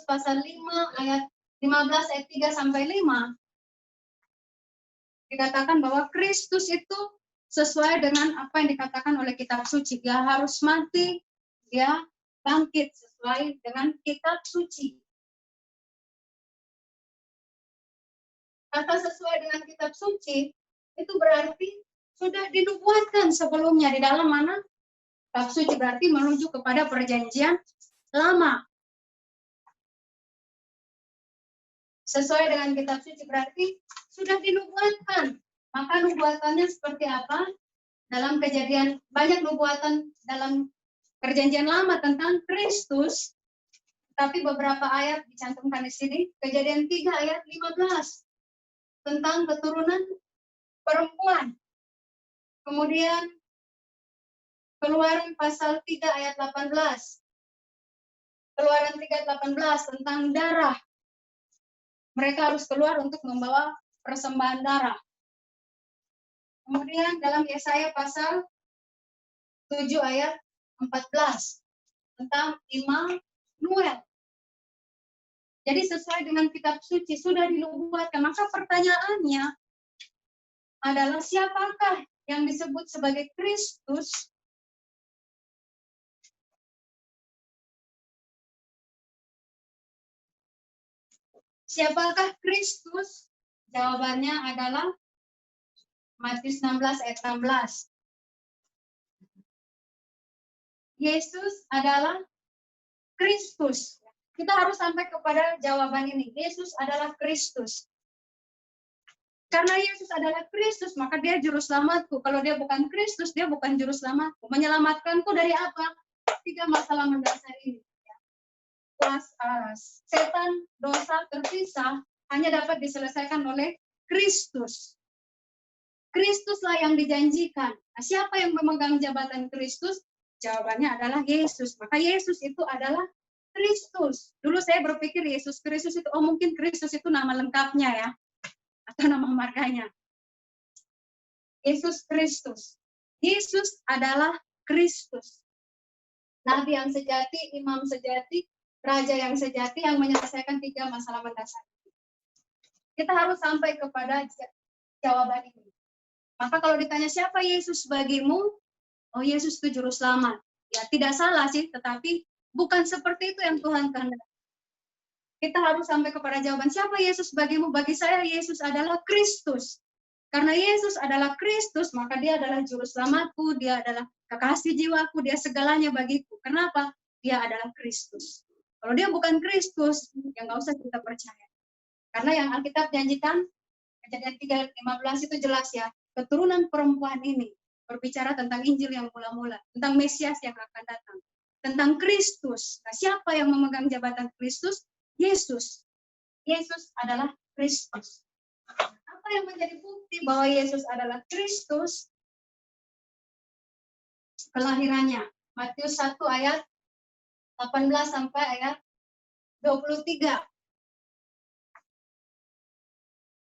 pasal 5 ayat 15 ayat 3 sampai 5 dikatakan bahwa Kristus itu sesuai dengan apa yang dikatakan oleh kitab suci. Dia harus mati, dia bangkit sesuai dengan kitab suci. Kata sesuai dengan kitab suci, itu berarti sudah dinubuatkan sebelumnya di dalam mana? Kitab suci berarti menuju kepada perjanjian lama. Sesuai dengan kitab suci berarti sudah dinubuatkan. Maka nubuatannya seperti apa? Dalam Kejadian, banyak nubuatan dalam perjanjian lama tentang Kristus, tapi beberapa ayat dicantumkan di sini. Kejadian 3 ayat 15 tentang keturunan perempuan. Kemudian Keluaran pasal 3 ayat 18. Keluaran 3 ayat 18 tentang darah. Mereka harus keluar untuk membawa persembahan darah. Kemudian dalam Yesaya pasal 7 ayat 14 tentang Immanuel. Jadi sesuai dengan kitab suci sudah dinubuatkan. Maka pertanyaannya adalah siapakah yang disebut sebagai Kristus? Siapakah Kristus? Jawabannya adalah Matius 16 ayat 16. Yesus adalah Kristus. Kita harus sampai kepada jawaban ini. Yesus adalah Kristus. Karena Yesus adalah Kristus, maka dia juru selamatku. Kalau dia bukan Kristus, dia bukan juru selamatku. Menyelamatkanku dari apa? 3 masalah mendasar ini. Setan, dosa, terpisah hanya dapat diselesaikan oleh Kristus. Kristuslah yang dijanjikan. Nah, siapa yang memegang jabatan Kristus? Jawabannya adalah Yesus. Maka Yesus itu adalah Kristus. Dulu saya berpikir Yesus Kristus itu, oh mungkin Kristus itu nama lengkapnya ya. Atau nama marganya. Yesus Kristus. Yesus adalah Kristus. Nabi yang sejati, imam sejati, raja yang sejati yang menyelesaikan 3 masalah mendasar. Kita harus sampai kepada jawaban ini. Maka kalau ditanya siapa Yesus bagimu? Oh, Yesus itu juru selamat. Ya, tidak salah sih, tetapi bukan seperti itu yang Tuhan kehendaki. Kita harus sampai kepada jawaban siapa Yesus bagimu? Bagi saya Yesus adalah Kristus. Karena Yesus adalah Kristus, maka dia adalah juru selamatku, dia adalah kekasih jiwaku, dia segalanya bagiku. Kenapa? Dia adalah Kristus. Kalau dia bukan Kristus, ya nggak usah kita percaya. Karena yang Alkitab janjikan, Kejadian 3:15 itu jelas ya, keturunan perempuan ini berbicara tentang Injil yang mula-mula, tentang Mesias yang akan datang, tentang Kristus. Nah, siapa yang memegang jabatan Kristus? Yesus. Yesus adalah Kristus. Apa yang menjadi bukti bahwa Yesus adalah Kristus? Kelahirannya. Matius 1 ayat 18 sampai ayat 23.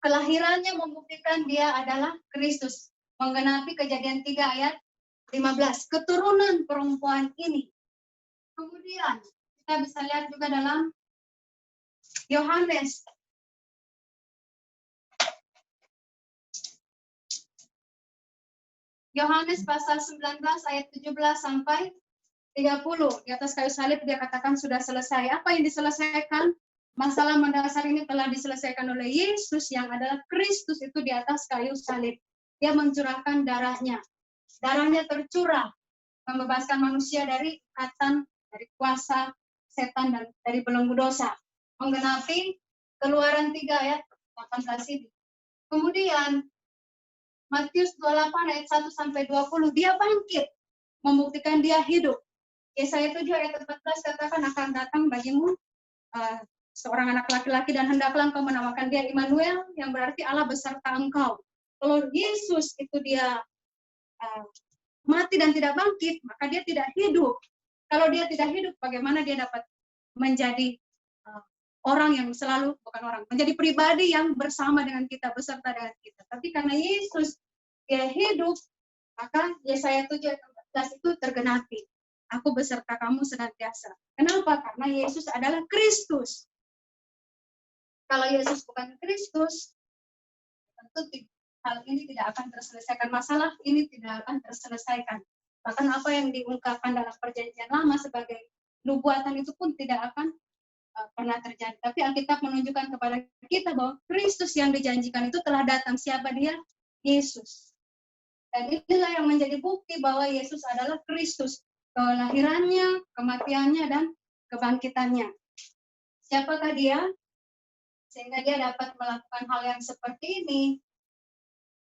Kelahirannya membuktikan dia adalah Kristus. Menggenapi Kejadian 3 ayat 15. Keturunan perempuan ini. Kemudian kita bisa lihat juga dalam Yohanes. Yohanes pasal 19 ayat 17 sampai 30. Di atas kayu salib dia katakan sudah selesai. Apa yang diselesaikan? Masalah mendasar ini telah diselesaikan oleh Yesus yang adalah Kristus itu di atas kayu salib. Dia mencurahkan darahnya. Darahnya tercurah membebaskan manusia dari ikatan, dari kuasa setan dan dari belenggu dosa. Menggenapi Keluaran 3 ayat 18 ini. Kemudian Matius 28 ayat 1 sampai 20 dia bangkit membuktikan dia hidup. Yesaya 7 ayat 14 katakan akan datang bagimu seorang anak laki-laki dan hendaklah engkau menamakan dia Immanuel yang berarti Allah beserta engkau. Kalau Yesus itu dia mati dan tidak bangkit, maka dia tidak hidup. Kalau dia tidak hidup, bagaimana dia dapat menjadi orang yang selalu, bukan orang, menjadi pribadi yang bersama dengan kita, beserta dengan kita. Tapi karena Yesus dia hidup, maka Yesaya 7 ayat 14 itu tergenapi. Aku beserta kamu senantiasa. Kenapa? Karena Yesus adalah Kristus. Kalau Yesus bukan Kristus, tentu hal ini tidak akan terselesaikan. Masalah ini tidak akan terselesaikan. Bahkan apa yang diungkapkan dalam perjanjian lama sebagai nubuatan itu pun tidak akan pernah terjadi. Tapi Alkitab menunjukkan kepada kita bahwa Kristus yang dijanjikan itu telah datang. Siapa dia? Yesus. Dan inilah yang menjadi bukti bahwa Yesus adalah Kristus. Kelahirannya, kematiannya, dan kebangkitannya. Siapakah dia? Sehingga dia dapat melakukan hal yang seperti ini.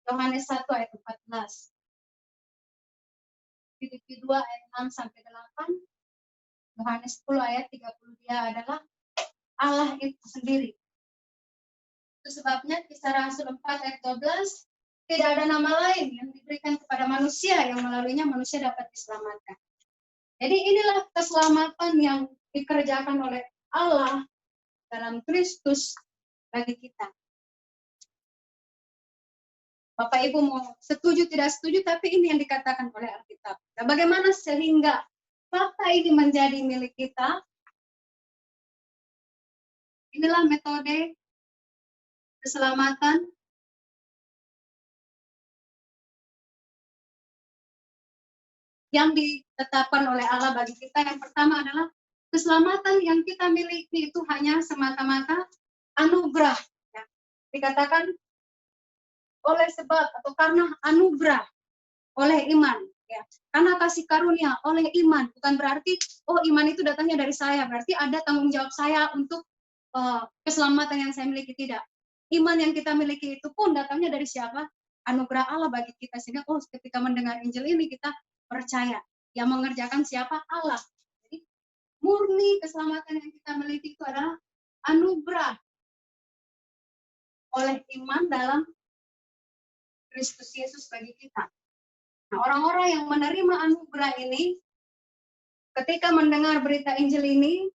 Yohanes 1 ayat 14. Filipi 2 ayat 6 sampai 8. Yohanes 10 ayat 30 dia adalah Allah itu sendiri. Itu sebabnya Kisah Rasul 4 ayat 12 tidak ada nama lain yang diberikan kepada manusia yang melaluinya manusia dapat diselamatkan. Jadi inilah keselamatan yang dikerjakan oleh Allah dalam Kristus bagi kita. Bapak Ibu mau setuju tidak setuju, tapi ini yang dikatakan oleh Alkitab. Nah, bagaimana sehingga fakta ini menjadi milik kita? Inilah metode keselamatan yang ditetapkan oleh Allah bagi kita. Yang pertama adalah keselamatan yang kita miliki itu hanya semata-mata anugerah. Ya. Dikatakan oleh sebab atau karena anugerah, oleh iman. Ya. Karena kasih karunia oleh iman. Bukan berarti, oh iman itu datangnya dari saya. Berarti ada tanggung jawab saya untuk keselamatan yang saya miliki. Tidak. Iman yang kita miliki itu pun datangnya dari siapa? Anugerah Allah bagi kita. Sehingga ketika mendengar Injil ini kita percaya. Yang mengerjakan siapa? Allah. Jadi murni keselamatan yang kita miliki itu adalah anugerah oleh iman dalam Kristus Yesus bagi kita. Nah, orang-orang yang menerima anugerah ini, ketika mendengar berita Injil ini,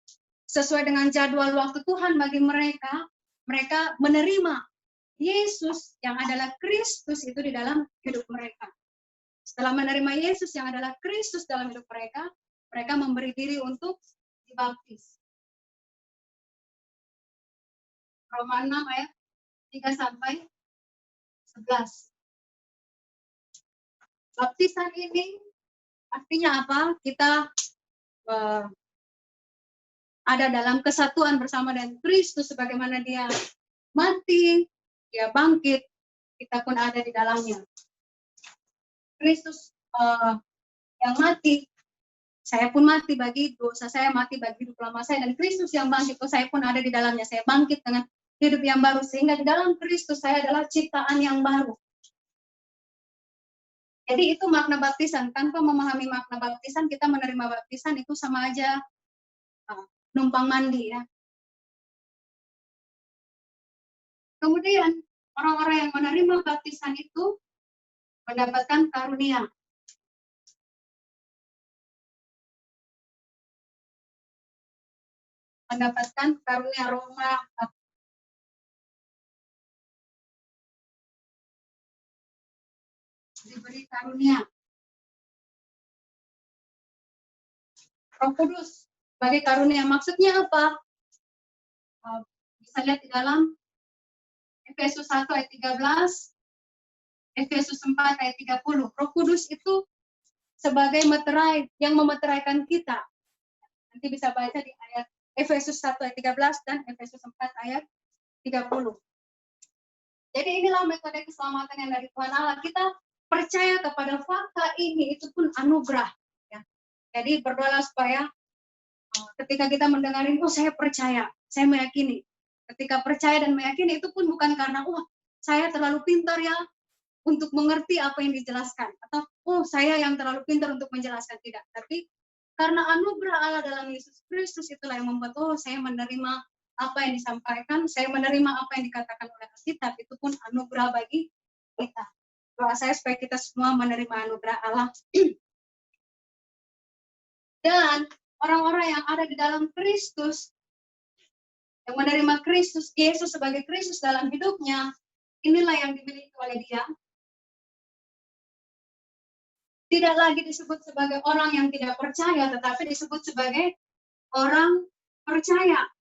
sesuai dengan jadwal waktu Tuhan bagi mereka, mereka menerima Yesus yang adalah Kristus itu di dalam hidup mereka. Setelah menerima Yesus yang adalah Kristus dalam hidup mereka, mereka memberi diri untuk dibaptis. Roma 6 ayat 3 sampai 11. Baptisan ini artinya apa? Kita ada dalam kesatuan bersama dengan Kristus, sebagaimana dia mati, dia bangkit, kita pun ada di dalamnya. Kristus yang mati, saya pun mati bagi dosa saya, mati bagi hidup lama saya, dan Kristus yang bangkit, saya pun ada di dalamnya, saya bangkit dengan hidup yang baru, sehingga di dalam Kristus saya adalah ciptaan yang baru. Jadi itu makna baptisan. Tanpa memahami makna baptisan, kita menerima baptisan itu sama aja numpang mandi, ya. Kemudian orang-orang yang menerima baptisan itu mendapatkan karunia. Mendapatkan karunia. Roma diberi karunia. Roh Kudus sebagai karunia. Maksudnya apa? Bisa lihat di dalam Efesus 1 ayat 13, Efesus 4 ayat 30. Roh Kudus itu sebagai meterai yang memeteraikan kita. Nanti bisa baca di ayat Efesus 1 ayat 13 dan Efesus 4 ayat 30. Jadi inilah metode keselamatan yang dari Tuhan Allah. Kita percaya kepada fakta ini, itu pun anugerah. Ya. Jadi berdoa supaya ketika kita mendengar ini, oh saya percaya, saya meyakini. Ketika percaya dan meyakini itu pun bukan karena, saya terlalu pintar ya untuk mengerti apa yang dijelaskan. Atau, saya yang terlalu pintar untuk menjelaskan. Tidak. Tapi karena anugerah Allah dalam Yesus Kristus itulah yang membuat, saya menerima apa yang disampaikan, saya menerima apa yang dikatakan oleh Alkitab, itu pun anugerah bagi kita. Doa saya supaya kita semua menerima anugerah Allah. Dan orang-orang yang ada di dalam Kristus, yang menerima Kristus, Yesus sebagai Kristus dalam hidupnya, inilah yang dimiliki oleh dia. Tidak lagi disebut sebagai orang yang tidak percaya, tetapi disebut sebagai orang percaya.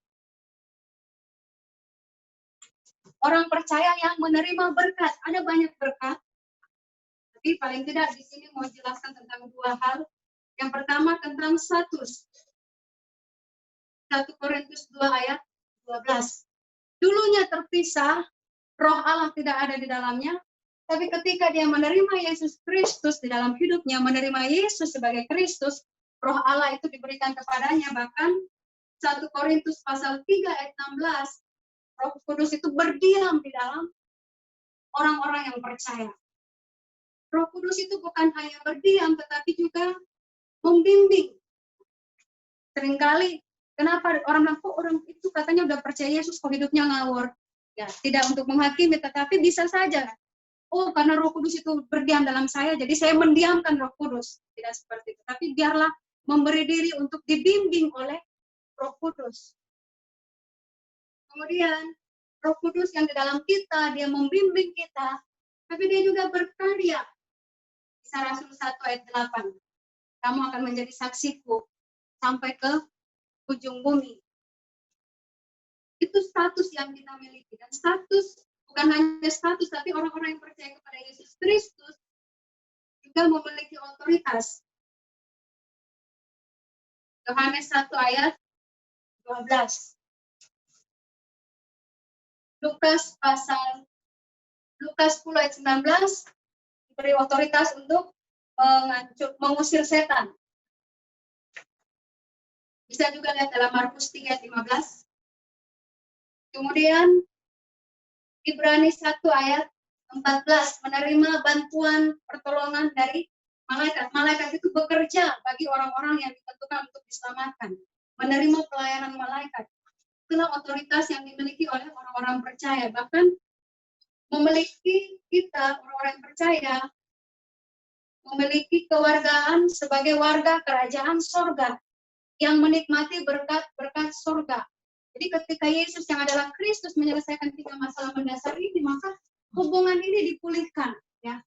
Orang percaya yang menerima berkat. Ada banyak berkat. Tapi paling tidak di sini mau jelaskan tentang dua hal. Yang pertama tentang status. 1 Korintus 2 ayat 12. Dulunya terpisah, roh Allah tidak ada di dalamnya. Tapi ketika dia menerima Yesus Kristus di dalam hidupnya, menerima Yesus sebagai Kristus, roh Allah itu diberikan kepadanya. Bahkan 1 Korintus pasal 3 ayat 16, Roh Kudus itu berdiam di dalam orang-orang yang percaya. Roh Kudus itu bukan hanya berdiam, tetapi juga membimbing. Seringkali, kenapa orang bilang, orang itu katanya udah percaya Yesus, kok hidupnya ngawur. Ya, tidak untuk menghakimi, tetapi bisa saja. Karena Roh Kudus itu berdiam dalam saya, jadi saya mendiamkan Roh Kudus. Tidak seperti itu. Tapi biarlah memberi diri untuk dibimbing oleh Roh Kudus. Kemudian, Roh Kudus yang di dalam kita, dia membimbing kita. tapi dia juga berkarya. Kisah Rasul 1 ayat 8. Kamu akan menjadi saksiku sampai ke ujung bumi. Itu status yang kita miliki. Dan status, bukan hanya status, tapi orang-orang yang percaya kepada Yesus Kristus juga memiliki otoritas. Yohanes 1 ayat 12. Lukas 10 ayat 19 diberi otoritas untuk mengusir setan. Bisa juga lihat dalam Markus 3 ayat 15. Kemudian Ibrani 1 ayat 14 menerima bantuan pertolongan dari malaikat. Malaikat itu bekerja bagi orang-orang yang ditentukan untuk diselamatkan. Menerima pelayanan malaikat. Itulah otoritas yang dimiliki oleh orang-orang percaya. Bahkan memiliki kita, orang-orang percaya, memiliki kewargaan sebagai warga kerajaan sorga yang menikmati berkat-berkat sorga. Jadi ketika Yesus yang adalah Kristus menyelesaikan 3 masalah mendasar ini, maka hubungan ini dipulihkan. Ya.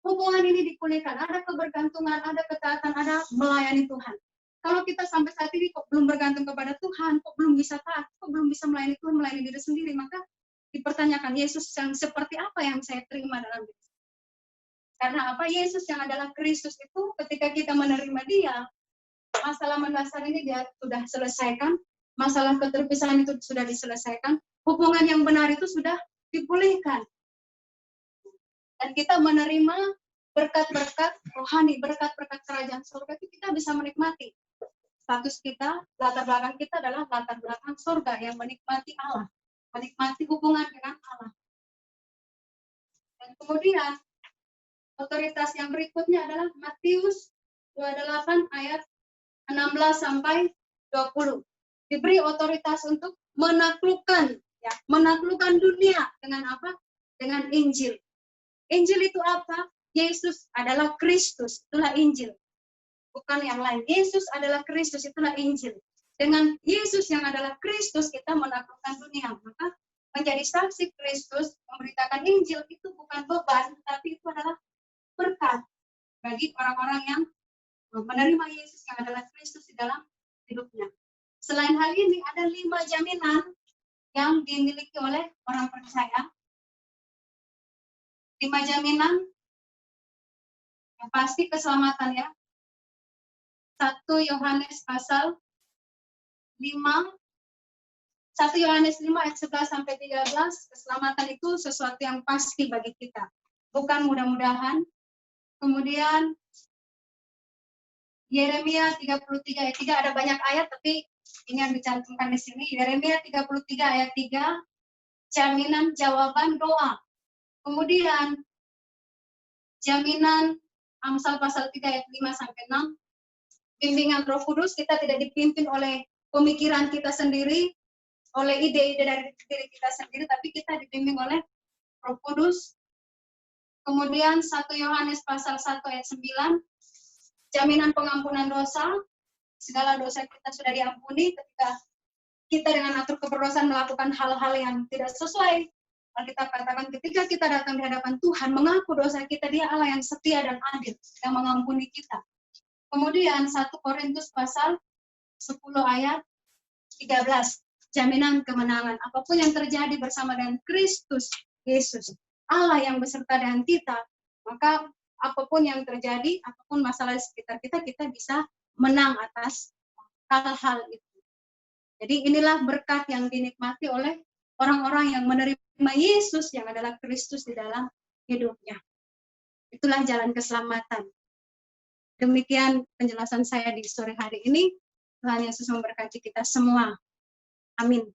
Hubungan ini dipulihkan. Ada kebergantungan, ada ketaatan, ada melayani Tuhan. Kalau kita sampai saat ini kok belum bergantung kepada Tuhan, kok belum bisa taat, kok belum bisa melayani Tuhan, melayani diri sendiri, maka dipertanyakan Yesus yang seperti apa yang saya terima dalam diri. Karena apa? Yesus yang adalah Kristus itu ketika kita menerima Dia, masalah mendasar ini Dia sudah selesaikan, masalah keterpisahan itu sudah diselesaikan, hubungan yang benar itu sudah dipulihkan. Dan kita menerima berkat-berkat rohani, berkat-berkat kerajaan surga itu kita bisa menikmati. Status kita, latar belakang kita adalah latar belakang surga yang menikmati Allah, menikmati hubungan dengan Allah. Dan kemudian otoritas yang berikutnya adalah Matius 28 ayat 16 sampai 20. Diberi otoritas untuk menaklukkan, ya, menaklukkan dunia dengan apa? Dengan Injil. Injil itu apa? Yesus adalah Kristus, itulah Injil. Bukan yang lain. Yesus adalah Kristus, itulah Injil. Dengan Yesus yang adalah Kristus, kita menaklukkan dunia. Maka menjadi saksi Kristus, memberitakan Injil itu bukan beban, tapi itu adalah berkat bagi orang-orang yang menerima Yesus yang adalah Kristus di dalam hidupnya. Selain hal ini, ada 5 jaminan yang dimiliki oleh orang percaya. 5 jaminan yang pasti keselamatan, ya. 1 Yohanes pasal 5, 1 Yohanes 5 ayat 11 sampai 13, keselamatan itu sesuatu yang pasti bagi kita, bukan mudah-mudahan. Kemudian Yeremia 33 ayat 3, ada banyak ayat tapi ini yang dicantumkan di sini. Yeremia 33 ayat 3, jaminan jawaban doa. Kemudian jaminan Amsal pasal 3 ayat 5 sampai 6, bimbingan Roh Kudus, kita tidak dipimpin oleh pemikiran kita sendiri, oleh ide-ide dari diri kita sendiri, tapi kita dibimbing oleh Roh Kudus. Kemudian 1 Yohanes pasal 1 ayat 9, jaminan pengampunan dosa, segala dosa kita sudah diampuni ketika kita dengan atur keberdosaan melakukan hal-hal yang tidak sesuai. Kita katakan ketika kita datang di hadapan Tuhan, mengaku dosa kita, Dia Allah yang setia dan adil, yang mengampuni kita. Kemudian 1 Korintus pasal 10 ayat 13, jaminan kemenangan. Apapun yang terjadi bersama dengan Kristus Yesus, Allah yang beserta dengan kita, maka apapun yang terjadi, apapun masalah di sekitar kita, kita bisa menang atas hal-hal itu. Jadi inilah berkat yang dinikmati oleh orang-orang yang menerima Yesus yang adalah Kristus di dalam hidupnya. Itulah jalan keselamatan. Demikian penjelasan saya di sore hari ini. Tuhan Yesus memberkati kita semua. Amin.